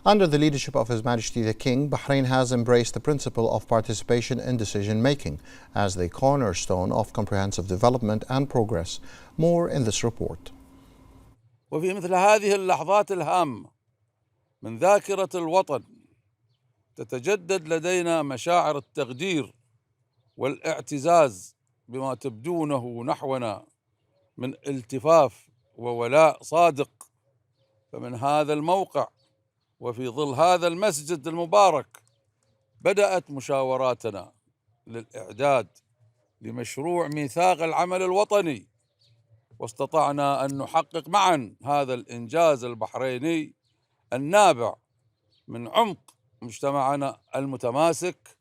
Under the leadership of His Majesty the King, Bahrain has embraced the principle of participation in decision-making as the cornerstone of comprehensive development and progress. More in this report. وفي مثل هذه اللحظات الهامة من ذاكرة الوطن تتجدد لدينا مشاعر التقدير والاعتزاز بما تبدونه نحونا من التفاف وولاء صادق. فمن هذا الموقع وفي ظل هذا المسجد المبارك بدأت مشاوراتنا للإعداد لمشروع ميثاق العمل الوطني، واستطعنا أن نحقق معا هذا الإنجاز البحريني النابع من عمق مجتمعنا المتماسك،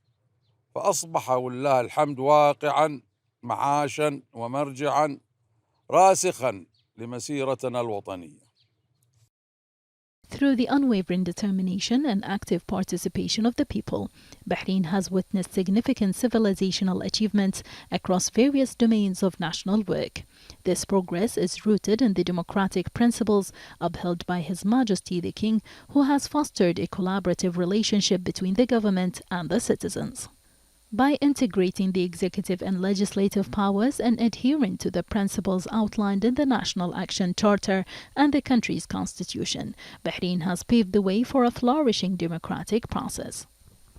فأصبح ولله الحمد واقعا معاشا ومرجعا راسخا لمسيرتنا الوطنية. Through the unwavering determination and active participation of the people, Bahrain has witnessed significant civilizational achievements across various domains of national work. This progress is rooted in the democratic principles upheld by His Majesty the King, who has fostered a collaborative relationship between the government and the citizens. By integrating the executive and legislative powers and adhering to the principles outlined in the National Action Charter and the country's constitution, Bahrain has paved the way for a flourishing democratic process.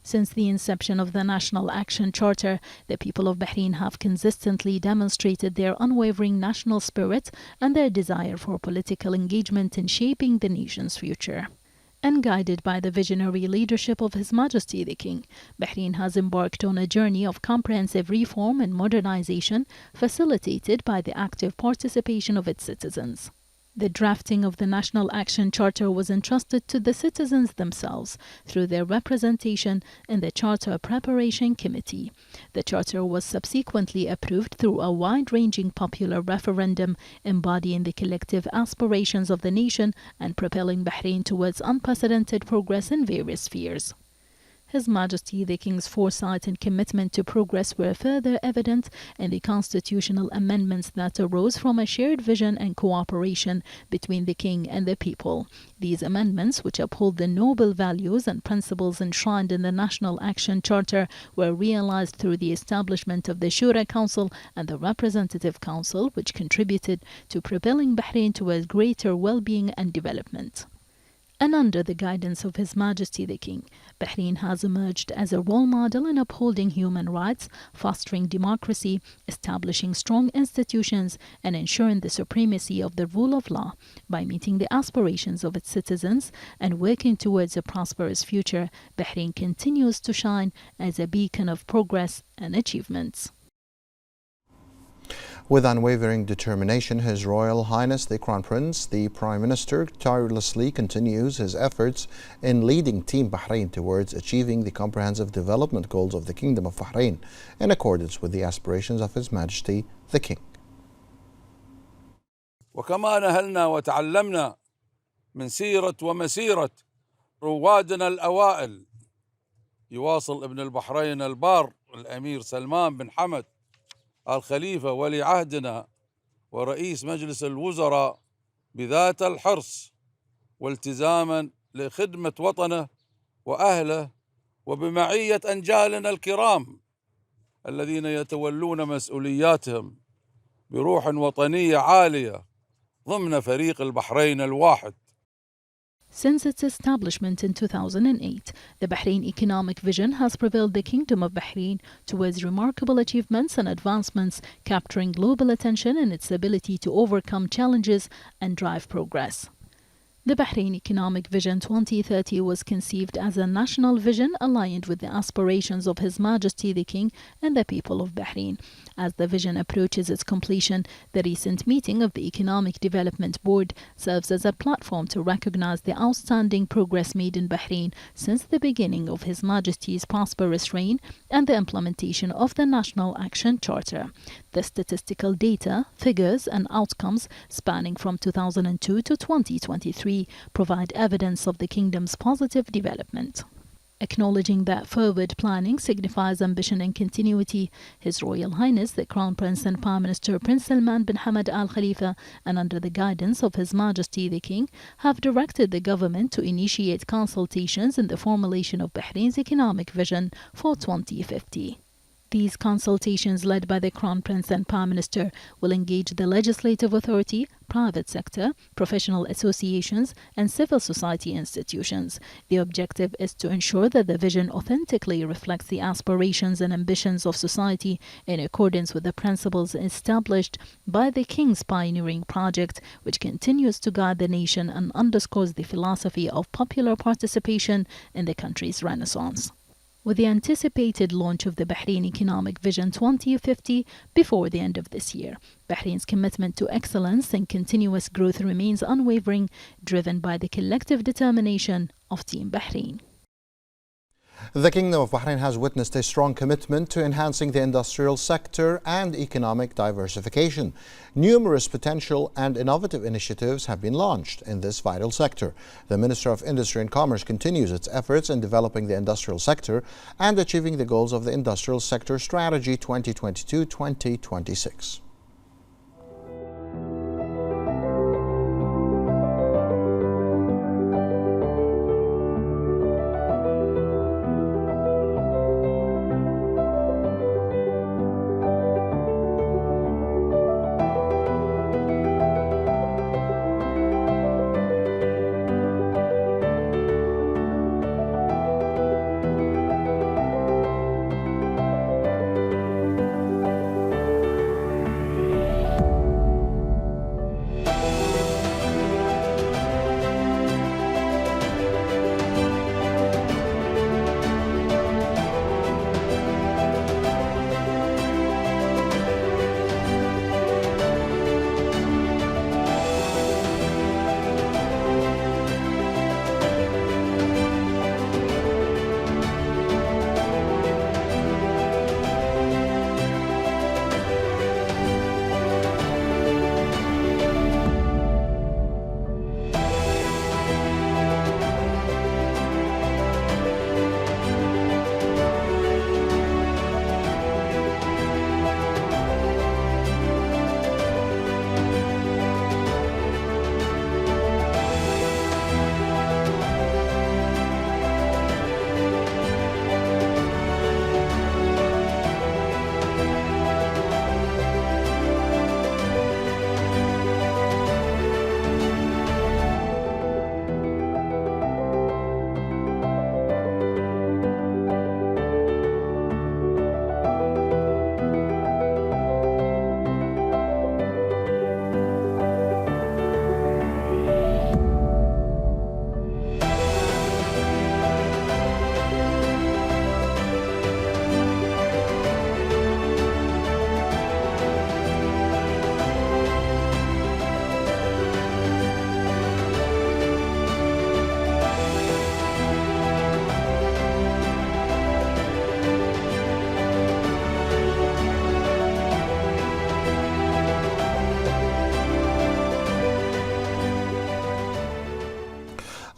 Since the inception of the National Action Charter, the people of Bahrain have consistently demonstrated their unwavering national spirit and their desire for political engagement in shaping the nation's future. And guided by the visionary leadership of His Majesty the King, Bahrain has embarked on a journey of comprehensive reform and modernization facilitated by the active participation of its citizens. The drafting of the National Action Charter was entrusted to the citizens themselves through their representation in the Charter Preparation Committee. The Charter was subsequently approved through a wide-ranging popular referendum embodying the collective aspirations of the nation and propelling Bahrain towards unprecedented progress in various spheres. His Majesty the King's foresight and commitment to progress were further evident in the constitutional amendments that arose from a shared vision and cooperation between the King and the people. These amendments, which uphold the noble values and principles enshrined in the National Action Charter, were realized through the establishment of the Shura Council and the Representative Council, which contributed to propelling Bahrain towards greater well-being and development. And under the guidance of His Majesty the King, Bahrain has emerged as a role model in upholding human rights, fostering democracy, establishing strong institutions, and ensuring the supremacy of the rule of law by meeting the aspirations of its citizens and working towards a prosperous future. Bahrain continues to shine as a beacon of progress and achievements. With unwavering determination, His Royal Highness the Crown Prince, the Prime Minister, tirelessly continues his efforts in leading Team Bahrain towards achieving the comprehensive development goals of the Kingdom of Bahrain in accordance with the aspirations of His Majesty the King. وكما نهلنا وتعلمنا من سيرة ومسيرة روادنا الأوائل، يواصل ابن البحرين البار الأمير سلمان بن حمد الخليفة ولي عهدنا ورئيس مجلس الوزراء بذات الحرص والتزاما لخدمة وطنه وأهله وبمعية أنجالنا الكرام الذين يتولون مسؤولياتهم بروح وطنية عالية ضمن فريق البحرين الواحد. Since its establishment in 2008, the Bahrain Economic Vision has propelled the Kingdom of Bahrain towards remarkable achievements and advancements, capturing global attention and its ability to overcome challenges and drive progress. The Bahrain Economic Vision 2030 was conceived as a national vision aligned with the aspirations of His Majesty the King and the people of Bahrain. As the vision approaches its completion, the recent meeting of the Economic Development Board serves as a platform to recognize the outstanding progress made in Bahrain since the beginning of His Majesty's prosperous reign and the implementation of the National Action Charter. The statistical data, figures, and outcomes spanning from 2002 to 2023 provide evidence of the Kingdom's positive development. Acknowledging that forward planning signifies ambition and continuity, His Royal Highness the Crown Prince and Prime Minister Prince Salman bin Hamad Al Khalifa, and under the guidance of His Majesty the King, have directed the government to initiate consultations in the formulation of Bahrain's economic vision for 2050. These consultations, led by the Crown Prince and Prime Minister, will engage the legislative authority, private sector, professional associations, and civil society institutions. The objective is to ensure that the vision authentically reflects the aspirations and ambitions of society in accordance with the principles established by the King's pioneering project, which continues to guide the nation and underscores the philosophy of popular participation in the country's renaissance. With the anticipated launch of the Bahrain Economic Vision 2050 before the end of this year, Bahrain's commitment to excellence and continuous growth remains unwavering, driven by the collective determination of Team Bahrain. The Kingdom of Bahrain has witnessed a strong commitment to enhancing the industrial sector and economic diversification. Numerous potential and innovative initiatives have been launched in this vital sector. The Minister of Industry and Commerce continues its efforts in developing the industrial sector and achieving the goals of the Industrial Sector Strategy 2022-2026.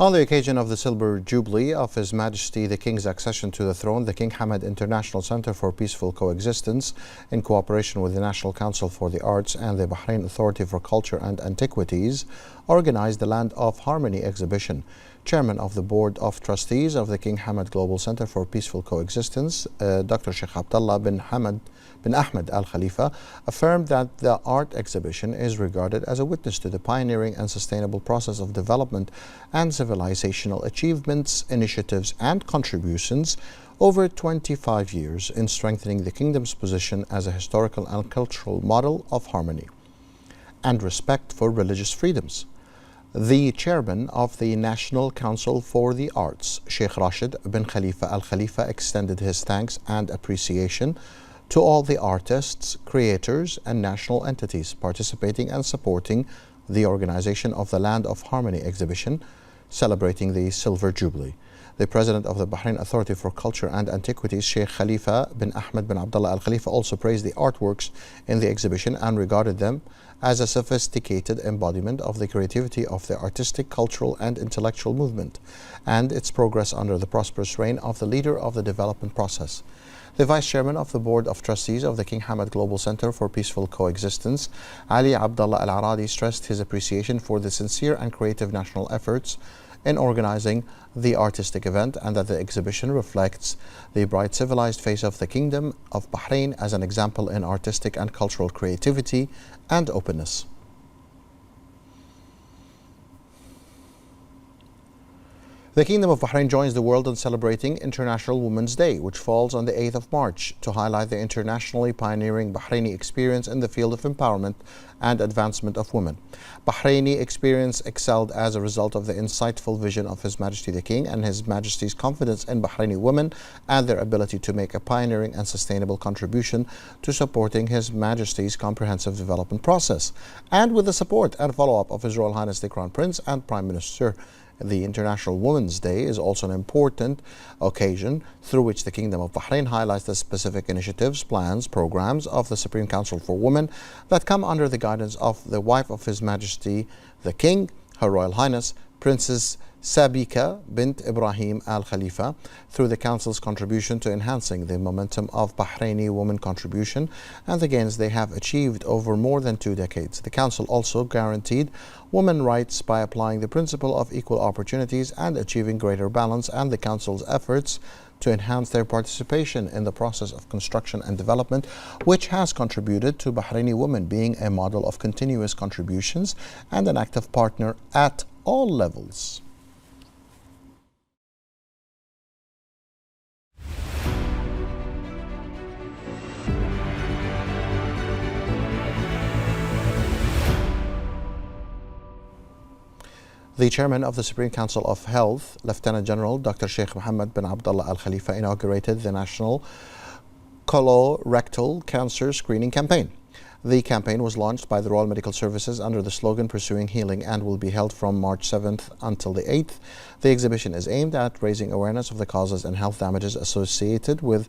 On the occasion of the Silver Jubilee of His Majesty the King's accession to the throne, the King Hamad International Center for Peaceful Coexistence, in cooperation with the National Council for the Arts and the Bahrain Authority for Culture and Antiquities, organized the Land of Harmony exhibition. Chairman of the Board of Trustees of the King Hamad Global Center for Peaceful Coexistence, Dr. Sheikh Abdullah bin Ahmed Al Khalifa, affirmed that the art exhibition is regarded as a witness to the pioneering and sustainable process of development and civilizational achievements, initiatives, and contributions over 25 years in strengthening the kingdom's position as a historical and cultural model of harmony and respect for religious freedoms. The chairman of the National Council for the Arts, Sheikh Rashid bin Khalifa Al Khalifa, extended his thanks and appreciation to all the artists, creators, and national entities participating and supporting the organization of the Land of Harmony exhibition celebrating the Silver Jubilee. The president of the Bahrain Authority for Culture and Antiquities, Sheikh Khalifa bin Ahmed bin Abdullah Al Khalifa, also praised the artworks in the exhibition and regarded them as a sophisticated embodiment of the creativity of the artistic, cultural and intellectual movement, and its progress under the prosperous reign of the leader of the development process. The Vice Chairman of the Board of Trustees of the King Hamad Global Center for Peaceful Coexistence, Ali Abdullah Al-Aradi, stressed his appreciation for the sincere and creative national efforts in organizing the artistic event, and that the exhibition reflects the bright civilized face of the Kingdom of Bahrain as an example in artistic and cultural creativity and openness. The Kingdom of Bahrain joins the world in celebrating International Women's Day, which falls on the 8th of March, to highlight the internationally pioneering Bahraini experience in the field of empowerment and advancement of women. Bahraini experience excelled as a result of the insightful vision of His Majesty the King and His Majesty's confidence in Bahraini women and their ability to make a pioneering and sustainable contribution to supporting His Majesty's comprehensive development process, and with the support and follow-up of His Royal Highness the Crown Prince and Prime Minister. The International Women's Day is also an important occasion through which the Kingdom of Bahrain highlights the specific initiatives, plans, programs of the Supreme Council for Women that come under the guidance of the wife of His Majesty the King, Her Royal Highness Princess Sabika bint Ibrahim Al Khalifa, through the Council's contribution to enhancing the momentum of Bahraini women contribution and the gains they have achieved over more than 2 decades. The Council also guaranteed women rights by applying the principle of equal opportunities and achieving greater balance, and the Council's efforts to enhance their participation in the process of construction and development, which has contributed to Bahraini women being a model of continuous contributions and an active partner at all levels. The Chairman of the Supreme Council of Health, Lieutenant General Dr. Sheikh Mohammed bin Abdullah Al Khalifa, inaugurated the National Colorectal Cancer Screening Campaign. The campaign was launched by the Royal Medical Services under the slogan Pursuing Healing and will be held from March 7th until the 8th. The exhibition is aimed at raising awareness of the causes and health damages associated with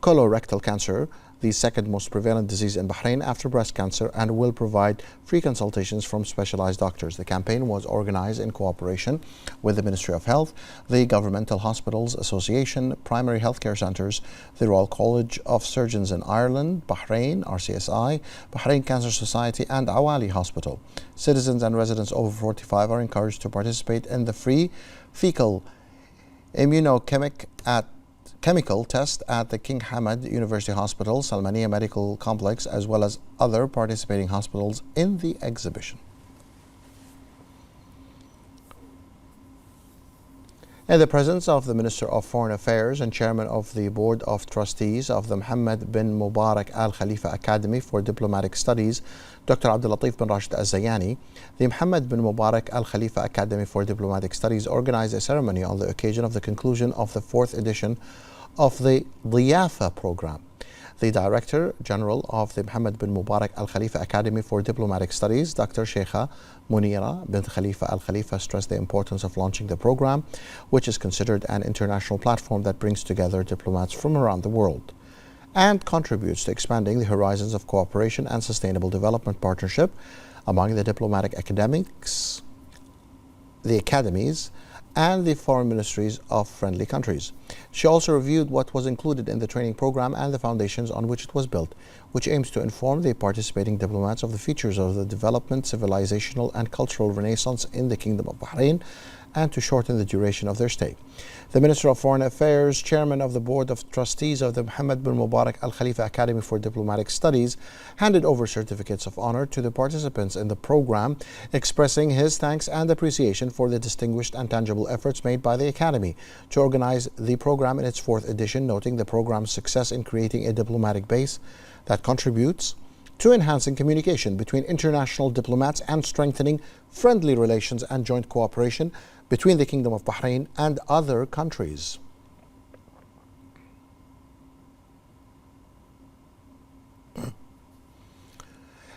colorectal cancer, the second most prevalent disease in Bahrain after breast cancer, and will provide free consultations from specialized doctors. The campaign was organized in cooperation with the Ministry of Health, the Governmental Hospitals Association, Primary Healthcare Centres, the Royal College of Surgeons in Ireland, Bahrain, RCSI, Bahrain Cancer Society, and Awali Hospital. Citizens and residents over 45 are encouraged to participate in the free fecal immunochemical test at the King Hamad University Hospital, Salmania Medical Complex, as well as other participating hospitals in the exhibition. In the presence of the Minister of Foreign Affairs and Chairman of the Board of Trustees of the Mohammed bin Mubarak Al Khalifa Academy for Diplomatic Studies, Dr. Abdul Latif bin Rashid Al Zayani, the Mohammed bin Mubarak Al Khalifa Academy for Diplomatic Studies organized a ceremony on the occasion of the conclusion of the 4th edition of the Diyafa program. The Director General of the Mohammed bin Mubarak Al Khalifa Academy for Diplomatic Studies, Dr. Sheikha Munira bint Khalifa Al Khalifa, stressed the importance of launching the program, which is considered an international platform that brings together diplomats from around the world and contributes to expanding the horizons of cooperation and sustainable development partnership among the diplomatic academics, the academies, and the foreign ministries of friendly countries. She also reviewed what was included in the training program and the foundations on which it was built, which aims to inform the participating diplomats of the features of the development, civilizational, and cultural renaissance in the Kingdom of Bahrain and to shorten the duration of their stay. The Minister of Foreign Affairs, Chairman of the Board of Trustees of the Mohammed bin Mubarak Al Khalifa Academy for Diplomatic Studies, handed over certificates of honor to the participants in the program, expressing his thanks and appreciation for the distinguished and tangible efforts made by the Academy to organize the program in its 4th edition, noting the program's success in creating a diplomatic base that contributes to enhancing communication between international diplomats and strengthening friendly relations and joint cooperation between the Kingdom of Bahrain and other countries.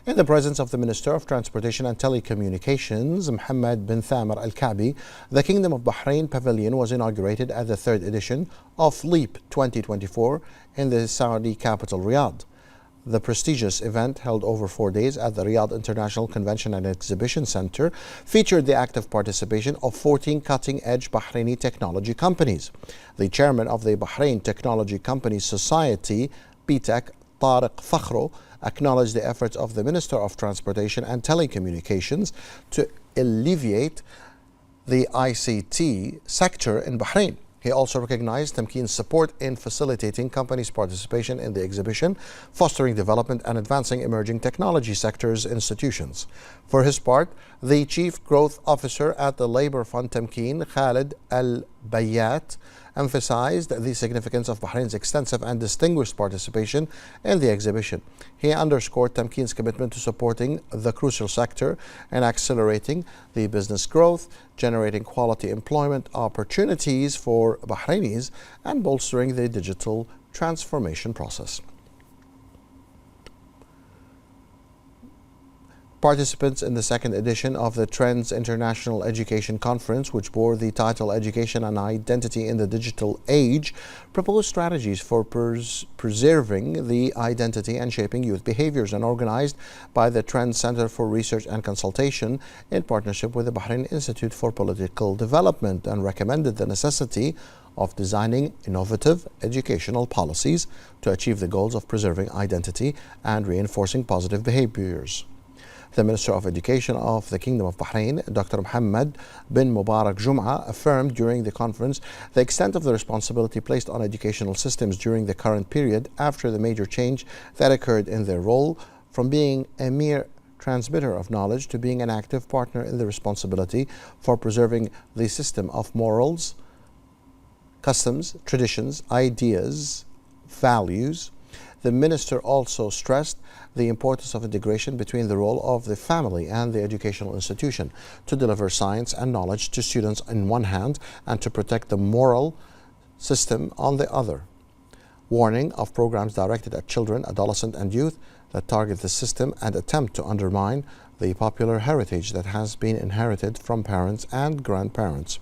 In the presence of the Minister of Transportation and Telecommunications, Mohammed bin Thamar Al Ka'bi, the Kingdom of Bahrain Pavilion was inaugurated at the 3rd edition of LEAP 2024 in the Saudi capital Riyadh. The prestigious event, held over 4 days at the Riyadh International Convention and Exhibition Center, featured the active participation of 14 cutting-edge Bahraini technology companies. The chairman of the Bahrain Technology Companies Society, BTEC, Tariq Fakhro, acknowledged the efforts of the Minister of Transportation and Telecommunications to alleviate the ICT sector in Bahrain. He also recognized Tamkeen's support in facilitating companies' participation in the exhibition, fostering development and advancing emerging technology sectors institutions. For his part, the Chief Growth Officer at the Labour Fund Tamkeen, Khalid Al-Bayat, emphasized the significance of Bahrain's extensive and distinguished participation in the exhibition. He underscored Tamkeen's commitment to supporting the crucial sector and accelerating the business growth, generating quality employment opportunities for Bahrainis, and bolstering the digital transformation process. Participants in the second edition of the Trends International Education Conference, which bore the title Education and Identity in the Digital Age, proposed strategies for preserving the identity and shaping youth behaviors, and organized by the Trends Center for Research and Consultation in partnership with the Bahrain Institute for Political Development, and recommended the necessity of designing innovative educational policies to achieve the goals of preserving identity and reinforcing positive behaviors. The Minister of Education of the Kingdom of Bahrain, Dr. Mohammed bin Mubarak Jum'a, affirmed during the conference the extent of the responsibility placed on educational systems during the current period after the major change that occurred in their role from being a mere transmitter of knowledge to being an active partner in the responsibility for preserving the system of morals, customs, traditions, ideas, values. The minister also stressed the importance of integration between the role of the family and the educational institution to deliver science and knowledge to students on one hand and to protect the moral system on the other. Warning of programs directed at children, adolescents, and youth that target the system and attempt to undermine the popular heritage that has been inherited from parents and grandparents.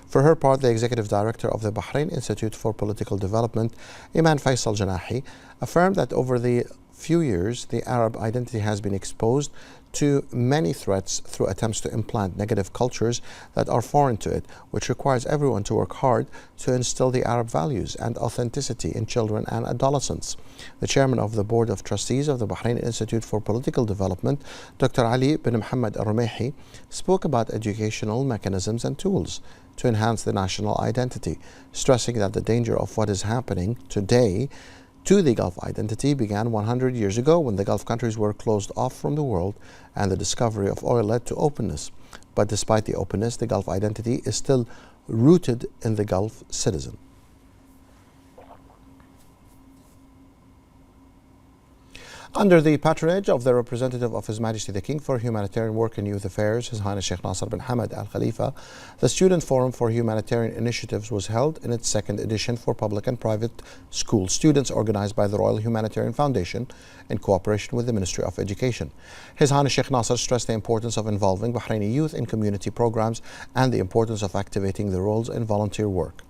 For her part, the executive director of the Bahrain Institute for Political Development, Iman Faisal Janahi, affirmed that over the few years, the Arab identity has been exposed to many threats through attempts to implant negative cultures that are foreign to it, which requires everyone to work hard to instill the Arab values and authenticity in children and adolescents. The chairman of the Board of Trustees of the Bahrain Institute for Political Development, Dr. Ali bin Muhammad Al-Rumayhi, spoke about educational mechanisms and tools to enhance the national identity, stressing that the danger of what is happening today to the Gulf identity began 100 years ago when the Gulf countries were closed off from the world and the discovery of oil led to openness. But despite the openness, the Gulf identity is still rooted in the Gulf citizen. Under the patronage of the representative of His Majesty the King for Humanitarian Work and Youth Affairs, His Highness Sheikh Nasser bin Hamad Al Khalifa, the Student Forum for Humanitarian Initiatives was held in its second edition for public and private school students, organized by the Royal Humanitarian Foundation in cooperation with the Ministry of Education. His Highness Sheikh Nasser stressed the importance of involving Bahraini youth in community programs and the importance of activating their roles in volunteer work.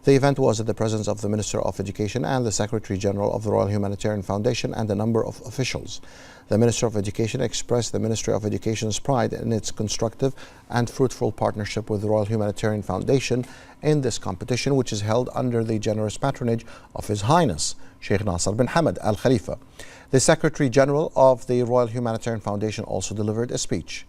The event was in the presence of the Minister of Education and the Secretary General of the Royal Humanitarian Foundation and a number of officials. The Minister of Education expressed the Ministry of Education's pride in its constructive and fruitful partnership with the Royal Humanitarian Foundation in this competition, which is held under the generous patronage of His Highness Sheikh Nasser bin Hamad Al Khalifa. The Secretary General of the Royal Humanitarian Foundation also delivered a speech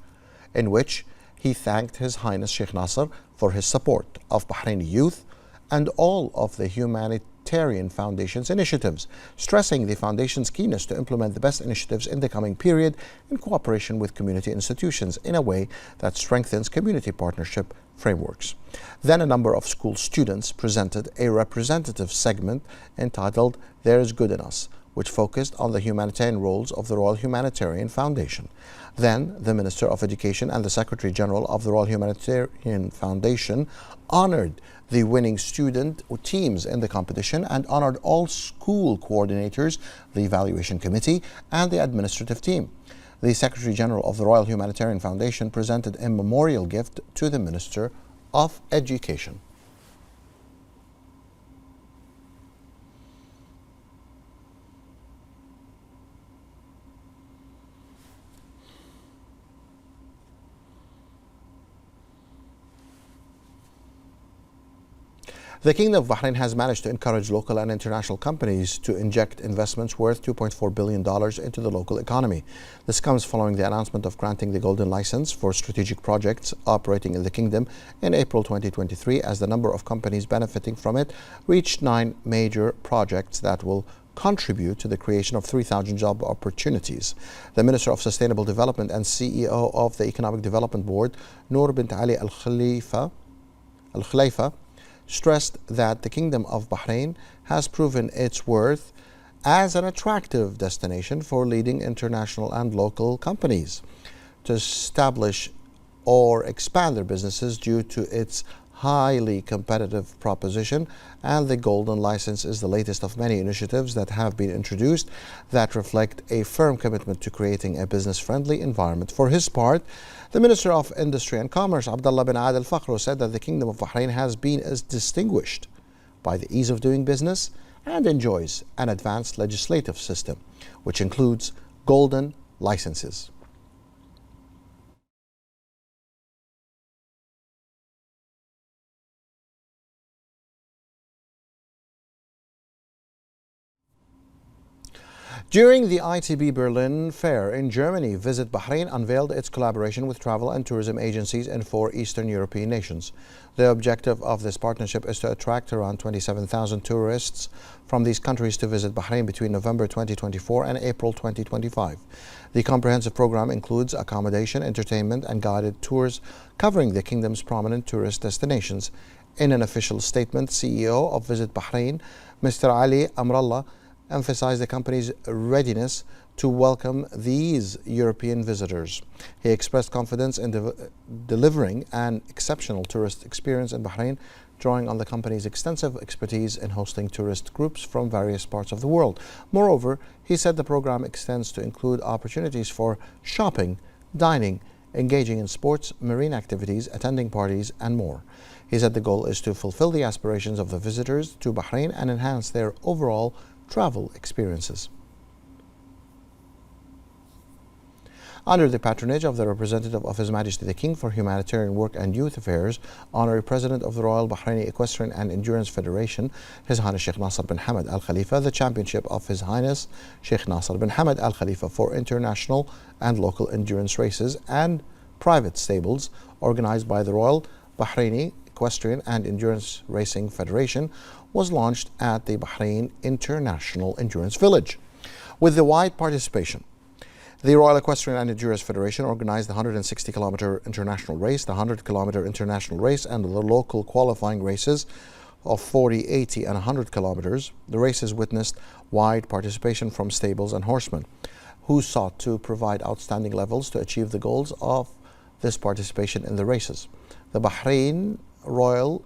in which he thanked His Highness Sheikh Nasser for his support of Bahraini youth and all of the Humanitarian Foundation's initiatives, stressing the Foundation's keenness to implement the best initiatives in the coming period in cooperation with community institutions in a way that strengthens community partnership frameworks. Then a number of school students presented a representative segment entitled There is Good in Us, which focused on the humanitarian roles of the Royal Humanitarian Foundation. Then the Minister of Education and the Secretary General of the Royal Humanitarian Foundation honored the winning student teams in the competition and honored all school coordinators, the evaluation committee, and the administrative team. The Secretary General of the Royal Humanitarian Foundation presented a memorial gift to the Minister of Education. The Kingdom of Bahrain has managed to encourage local and international companies to inject investments worth $2.4 billion into the local economy. This comes following the announcement of granting the Golden License for strategic projects operating in the Kingdom in April 2023, as the number of companies benefiting from it reached 9 major projects that will contribute to the creation of 3,000 job opportunities. The Minister of Sustainable Development and CEO of the Economic Development Board, Noor bint Ali Al Khalifa, stressed that the Kingdom of Bahrain has proven its worth as an attractive destination for leading international and local companies to establish or expand their businesses due to its highly competitive proposition, and the Golden License is the latest of many initiatives that have been introduced that reflect a firm commitment to creating a business-friendly environment. For his part, the Minister of Industry and Commerce, Abdullah bin Adel Fakhro, said that the Kingdom of Bahrain has been distinguished by the ease of doing business and enjoys an advanced legislative system, which includes golden licenses. During the ITB Berlin Fair in Germany, Visit Bahrain unveiled its collaboration with travel and tourism agencies in 4 Eastern European nations. The objective of this partnership is to attract around 27,000 tourists from these countries to visit Bahrain between November 2024 and April 2025. The comprehensive program includes accommodation, entertainment, and guided tours covering the kingdom's prominent tourist destinations. In an official statement, CEO of Visit Bahrain, Mr. Ali Amrallah, emphasized the company's readiness to welcome these European visitors. He expressed confidence in delivering an exceptional tourist experience in Bahrain, drawing on the company's extensive expertise in hosting tourist groups from various parts of the world. Moreover, he said the program extends to include opportunities for shopping, dining, engaging in sports, marine activities, attending parties, and more. He said the goal is to fulfill the aspirations of the visitors to Bahrain and enhance their overall travel experiences. Under the patronage of the representative of His Majesty the King for Humanitarian Work and Youth Affairs, Honorary President of the Royal Bahraini Equestrian and Endurance Federation, His Highness Sheikh Nasser bin Hamad Al Khalifa, the championship of His Highness Sheikh Nasser bin Hamad Al Khalifa for international and local endurance races and private stables organized by the Royal Bahraini Equestrian and Endurance Racing Federation, was launched at the Bahrain International Endurance Village. With the wide participation, the Royal Equestrian and Endurance Federation organized the 160-kilometer international race, the 100-kilometer international race, and the local qualifying races of 40, 80, and 100 kilometers. The races witnessed wide participation from stables and horsemen, who sought to provide outstanding levels to achieve the goals of this participation in the races. The Bahrain Royal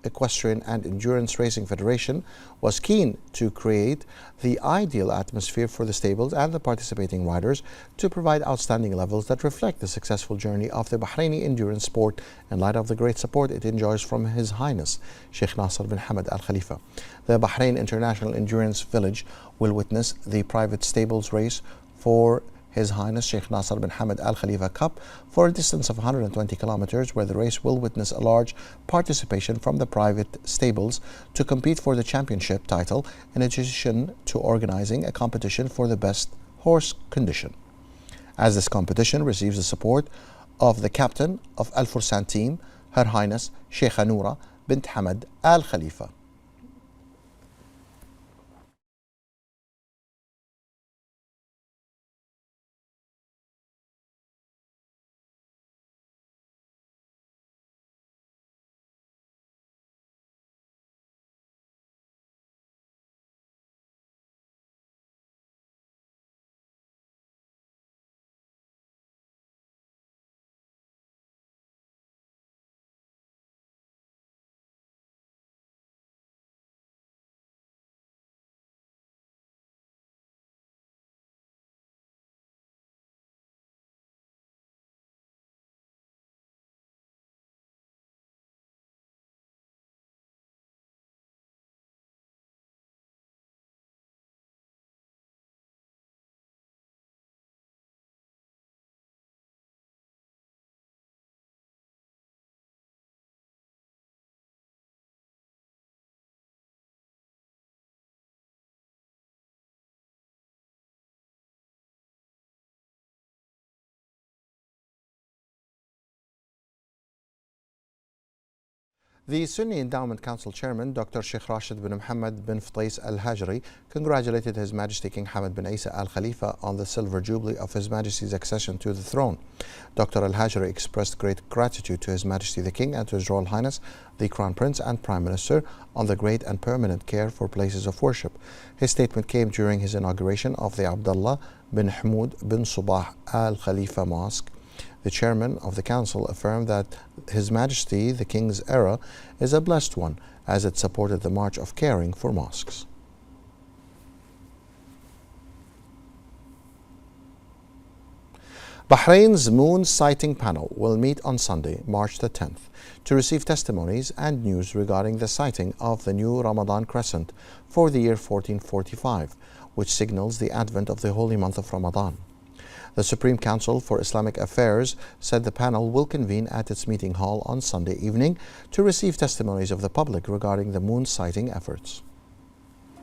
Equestrian and Endurance Racing Federation was keen to create the ideal atmosphere for the stables and the participating riders to provide outstanding levels that reflect the successful journey of the Bahraini endurance sport in light of the great support it enjoys from His Highness Sheikh Nasser bin Hamad Al Khalifa. The Bahrain International Endurance Village will witness the private stables race for His Highness Sheikh Nasser bin Hamad Al Khalifa Cup for a distance of 120 kilometers, where the race will witness a large participation from the private stables to compete for the championship title, in addition to organizing a competition for the best horse condition. As this competition receives the support of the captain of Al Fursan team, Her Highness Sheikha Noura bint Hamad Al Khalifa. The Sunni Endowment Council Chairman, Dr. Sheikh Rashid bin Mohammed bin Ftais Al-Hajri, congratulated His Majesty King Hamad bin Isa Al Khalifa on the silver jubilee of His Majesty's accession to the throne. Dr. Al-Hajri expressed great gratitude to His Majesty the King and to His Royal Highness the Crown Prince and Prime Minister on the great and permanent care for places of worship. His statement came during his inauguration of the Abdullah bin Hamoud bin Subah Al Khalifa Mosque. The chairman of the council affirmed that His Majesty the King's era is a blessed one, as it supported the march of caring for mosques. Bahrain's moon sighting panel will meet on Sunday, March the 10th, to receive testimonies and news regarding the sighting of the new Ramadan crescent for the year 1445, which signals the advent of the holy month of Ramadan. The Supreme Council for Islamic Affairs said the panel will convene at its meeting hall on Sunday evening to receive testimonies of the public regarding the moon sighting efforts.